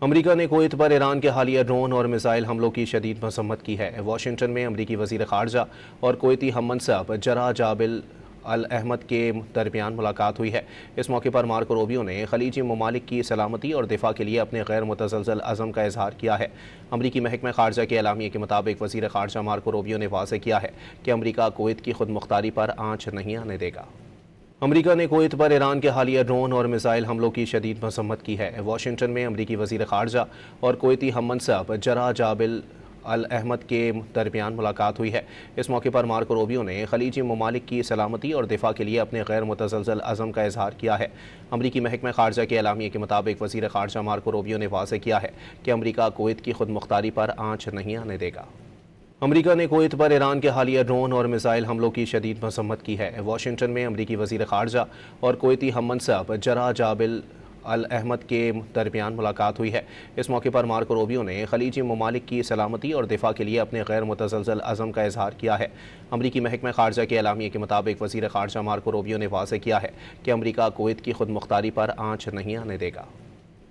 امریکہ نے کویت پر ایران کے حالیہ ڈرون اور میزائل حملوں کی شدید مذمت کی ہے۔ واشنگٹن میں امریکی وزیر خارجہ اور کویتی ہم منصب جرا جابل الاحمد کے درمیان ملاقات ہوئی ہے۔ اس موقع پر مارکو روبیو نے خلیجی ممالک کی سلامتی اور دفاع کے لیے اپنے غیر متزلزل عزم کا اظہار کیا ہے۔ امریکی محکمہ خارجہ کے اعلامیے کے مطابق وزیر خارجہ مارکو روبیو نے واضح کیا ہے کہ امریکہ کویت کی خود مختاری پر آنچ نہیں آنے دے گا۔ امریکہ نے کویت پر ایران کے حالیہ ڈرون اور میزائل حملوں کی شدید مذمت کی ہے۔ واشنگٹن میں امریکی وزیر خارجہ اور کویتی ہم منصب جرا جابل الاحمد کے درمیان ملاقات ہوئی ہے۔ اس موقع پر مارکو روبیو نے خلیجی ممالک کی سلامتی اور دفاع کے لیے اپنے غیر متزلزل عزم کا اظہار کیا ہے۔ امریکی محکمہ خارجہ کے اعلامیے کے مطابق وزیر خارجہ مارکو روبیو نے واضح کیا ہے کہ امریکہ کویت کی خود مختاری پر آنچ نہیں آنے دے گا۔ امریکہ نے کویت پر ایران کے حالیہ ڈرون اور میزائل حملوں کی شدید مذمت کی ہے۔ واشنگٹن میں امریکی وزیر خارجہ اور کویتی ہم منصب جرا جابل الاحمد کے درمیان ملاقات ہوئی ہے۔ اس موقع پر مارکو روبیو نے خلیجی ممالک کی سلامتی اور دفاع کے لیے اپنے غیر متزلزل عزم کا اظہار کیا ہے۔ امریکی محکمہ خارجہ کے اعلامیے کے مطابق وزیر خارجہ مارکو روبیو نے واضح کیا ہے کہ امریکہ کویت کی خود مختاری پر آنچ نہیں آنے دے گا۔